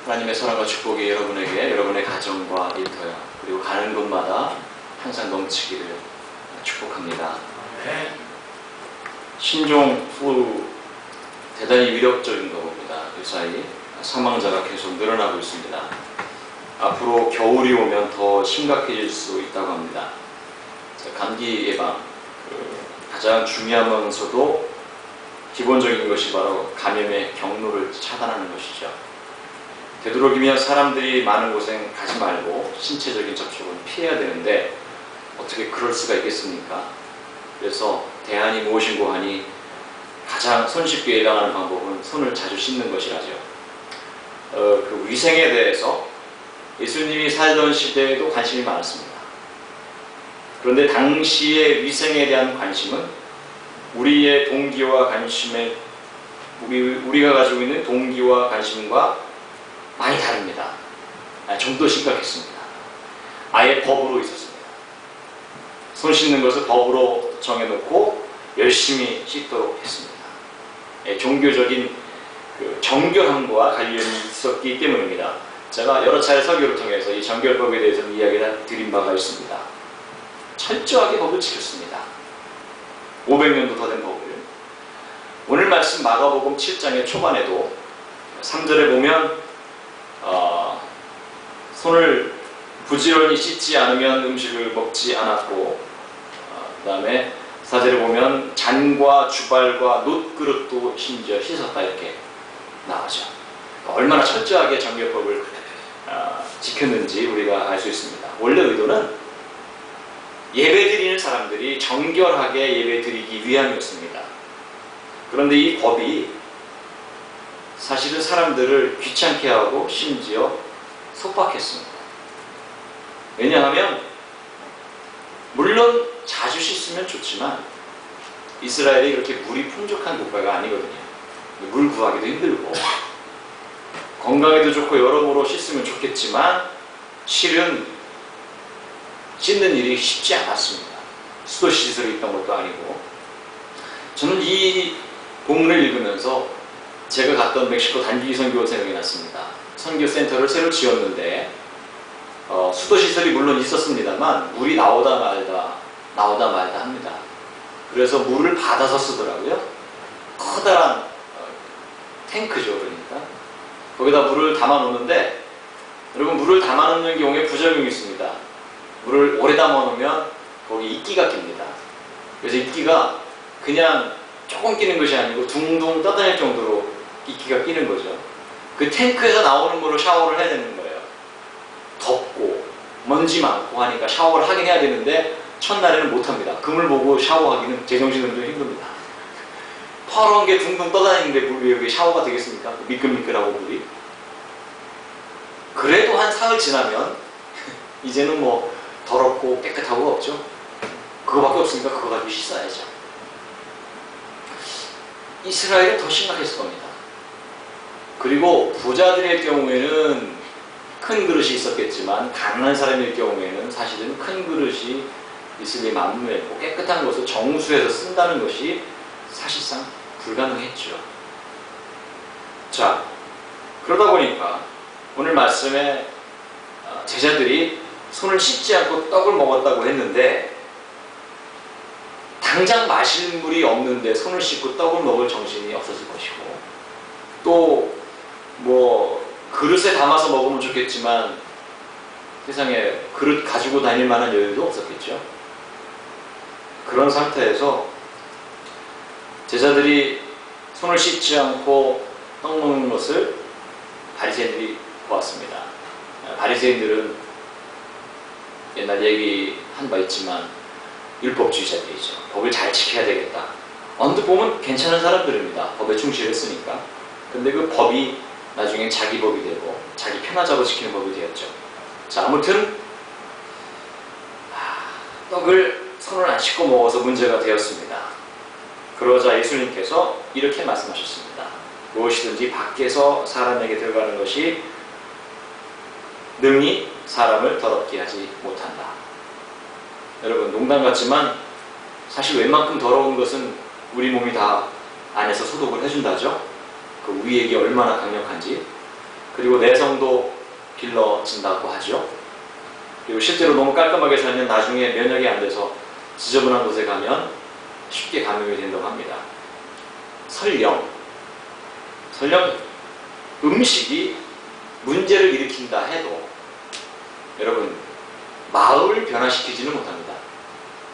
하나님의 사랑과 축복이 여러분에게, 여러분의 가정과 일터야, 그리고 가는 곳마다 항상 넘치기를 축복합니다. 신종 후 대단히 위력적인 거 봅니다. 그 사이 사망자가 계속 늘어나고 있습니다. 앞으로 겨울이 오면 더 심각해질 수 있다고 합니다. 감기 예방, 가장 중요하면서도 기본적인 것이 바로 감염의 경로를 차단하는 것이죠. 되도록이면 사람들이 많은 곳엔 가지 말고 신체적인 접촉은 피해야 되는데 어떻게 그럴 수가 있겠습니까? 그래서 대안이 무엇인고 하니 가장 손쉽게 예방하는 방법은 손을 자주 씻는 것이라죠. 그 위생에 대해서 예수님이 살던 시대에도 관심이 많았습니다. 그런데 당시의 위생에 대한 관심은 우리의 동기와 관심에 우리가 가지고 있는 동기와 관심과 많이 다릅니다. 좀 더 심각했습니다. 아예 법으로 있었습니다. 손 씻는 것을 법으로 정해놓고 열심히 씻도록 했습니다. 종교적인 정결함과 관련이 있었기 때문입니다. 제가 여러 차례 설교를 통해서 이 정결법에 대해서 이야기를 드린 바가 있습니다. 철저하게 법을 지켰습니다. 500년도 더 된 법을. 오늘 말씀 마가복음 7장의 초반에도 3절에 보면 손을 부지런히 씻지 않으면 음식을 먹지 않았고, 그 다음에 4절에 보면 잔과 주발과 놋그릇도 심지어 씻었다 이렇게 나오죠. 얼마나 철저하게 정결법을 지켰는지 우리가 알 수 있습니다. 원래 의도는 예배드리는 사람들이 정결하게 예배드리기 위함이었습니다. 그런데 이 법이 사실은 사람들을 귀찮게 하고 심지어 속박했습니다. 왜냐하면 물론 자주 씻으면 좋지만 이스라엘이 그렇게 물이 풍족한 국가가 아니거든요. 물 구하기도 힘들고 건강에도 좋고 여러모로 씻으면 좋겠지만 실은 씻는 일이 쉽지 않았습니다. 수도 시설이 있던 것도 아니고. 저는 이 본문을 읽으면서 제가 갔던 멕시코 단기 선교 생각이 났습니다. 선교 센터를 새로 지었는데 수도 시설이 물론 있었습니다만 물이 나오다 말다 합니다. 그래서 물을 받아서 쓰더라고요. 커다란 탱크죠. 그러니까 거기다 물을 담아 놓는데, 여러분, 물을 담아 놓는 경우에 부작용이 있습니다. 물을 오래 담아 놓으면 거기 이끼가 낍니다. 그래서 이끼가 그냥 조금 끼는 것이 아니고 둥둥 떠다닐 정도로 이끼가 끼는 거죠. 그 탱크에서 나오는 물로 샤워를 해야 되는 거예요. 덥고 먼지 많고 하니까 샤워를 하긴 해야 되는데 첫날에는 못합니다. 그 물 보고 샤워하기는 제정신으로 좀 힘듭니다. 파란 게 둥둥 떠다니는데 물이 여기 샤워가 되겠습니까? 미끌미끌하고 물이. 그래도 한 사흘 지나면 이제는 뭐 더럽고 깨끗하고 없죠. 그거밖에 없으니까 그거 가지고 씻어야죠. 이스라엘은 더 심각했을 겁니다. 그리고 부자들의 경우에는 큰 그릇이 있었겠지만 가난한 사람일 경우에는 사실은 큰 그릇이 있으니 만무했고 깨끗한 것을 정수해서 쓴다는 것이 사실상 불가능했죠. 자, 그러다 보니까 오늘 말씀에 제자들이 손을 씻지 않고 떡을 먹었다고 했는데 당장 마실 물이 없는데 손을 씻고 떡을 먹을 정신이 없었을 것이고, 또 뭐 그릇에 담아서 먹으면 좋겠지만 세상에 그릇 가지고 다닐 만한 여유도 없었겠죠. 그런 상태에서 제자들이 손을 씻지 않고 떡 먹는 것을 바리새인들이 보았습니다. 바리새인들은 옛날 얘기한 바 있지만 율법주의자들이죠. 법을 잘 지켜야 되겠다. 언뜻 보면 괜찮은 사람들입니다. 법에 충실했으니까. 근데 그 법이 나중엔 자기 법이 되고 자기 편하자고 지키는 법이 되었죠. 자, 아무튼 떡을 손을 안 씻고 먹어서 문제가 되었습니다. 그러자 예수님께서 이렇게 말씀하셨습니다. 무엇이든지 밖에서 사람에게 들어가는 것이 능히 사람을 더럽게 하지 못한다. 여러분, 농담 같지만 사실 웬만큼 더러운 것은 우리 몸이 다 안에서 소독을 해준다죠. 그 위액이 얼마나 강력한지. 그리고 내성도 길러진다고 하죠. 그리고 실제로 너무 깔끔하게 살면 나중에 면역이 안 돼서 지저분한 곳에 가면 쉽게 감염이 된다고 합니다. 설령 음식이 문제를 일으킨다 해도 여러분 마음을 변화시키지는 못합니다.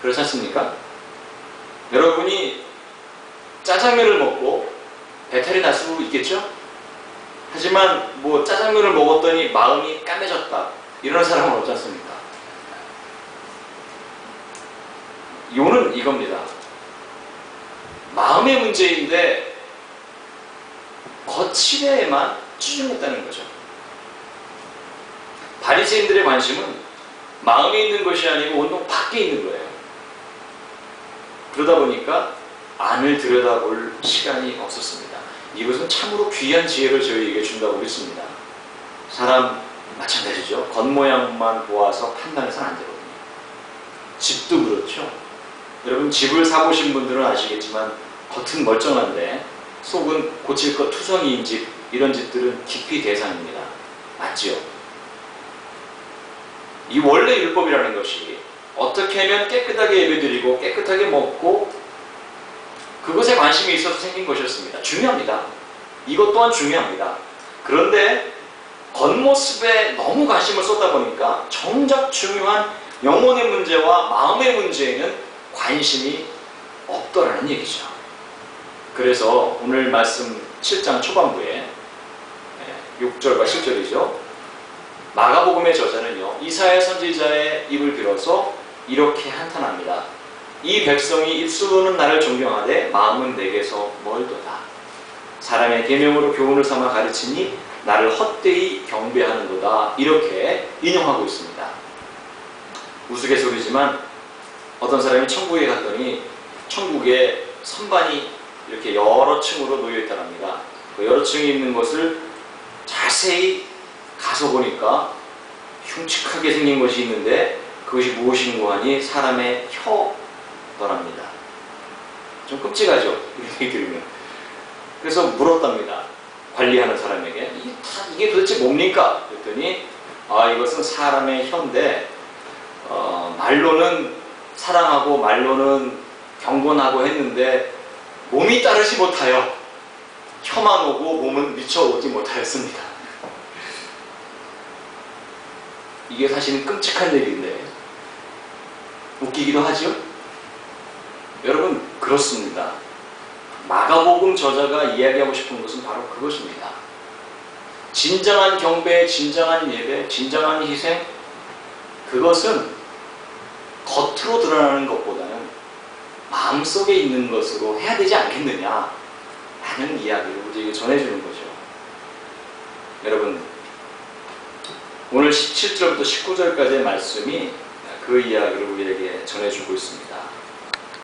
그렇지 않습니까? 여러분이 짜장면을 먹고 배탈이 날 수 있겠죠? 하지만 뭐 짜장면을 먹었더니 마음이 까매졌다 이런 사람은 없지 않습니까? 요는 이겁니다. 마음의 문제인데 거칠에만 찌중했다는 거죠. 바리새인들의 관심은 마음에 있는 것이 아니고 온통 밖에 있는 거예요. 그러다 보니까 안을 들여다볼 시간이 없었습니다. 이것은 참으로 귀한 지혜를 저희에게 준다고 믿습니다. 사람 마찬가지죠. 겉모양만 보아서 판단해서는 안 되거든요. 집도 그렇죠. 여러분 집을 사보신 분들은 아시겠지만 겉은 멀쩡한데 속은 고칠 것 투성이인 집, 이런 집들은 기피 대상입니다. 맞지요? 이 원래 율법이라는 것이 어떻게 하면 깨끗하게 예배드리고 깨끗하게 먹고 그것에 관심이 있어서 생긴 것이었습니다. 중요합니다. 이것 또한 중요합니다. 그런데 겉모습에 너무 관심을 쏟다 보니까 정작 중요한 영혼의 문제와 마음의 문제에는 관심이 없더라는 얘기죠. 그래서 오늘 말씀 7장 초반부에 6절과 7절이죠. 마가복음의 저자는요, 이사야 선지자의 입을 빌어서 이렇게 한탄합니다. 이 백성이 입술로는 나를 존경하되 마음은 내게서 멀도다. 사람의 계명으로 교훈을 삼아 가르치니 나를 헛되이 경배하는도다. 이렇게 인용하고 있습니다. 우스갯소리지만 어떤 사람이 천국에 갔더니 천국에 선반이 이렇게 여러 층으로 놓여있다고 합니다. 그 여러 층이 있는 것을 자세히 가서 보니까 흉측하게 생긴 것이 있는데 그것이 무엇인고 하니 사람의 혀더랍니다. 좀 끔찍하죠? 이런 얘기 들으면. 그래서 물었답니다. 관리하는 사람에게 이게 도대체 뭡니까? 그랬더니 이것은 사람의 혀인데 말로는 사랑하고 말로는 경건하고 했는데 몸이 따르지 못하여 혀만 오고 몸은 미쳐오지 못하였습니다. 이게 사실은 끔찍한 얘기인데 웃기기도 하죠? 여러분 그렇습니다. 마가복음 저자가 이야기하고 싶은 것은 바로 그것입니다. 진정한 경배, 진정한 예배, 진정한 희생, 그것은 겉으로 드러나는 것보다는 마음속에 있는 것으로 해야 되지 않겠느냐 라는 이야기를 우리에게 전해주는 거죠. 여러분 오늘 17절부터 19절까지의 말씀이 그 이야기를 우리에게 전해주고 있습니다.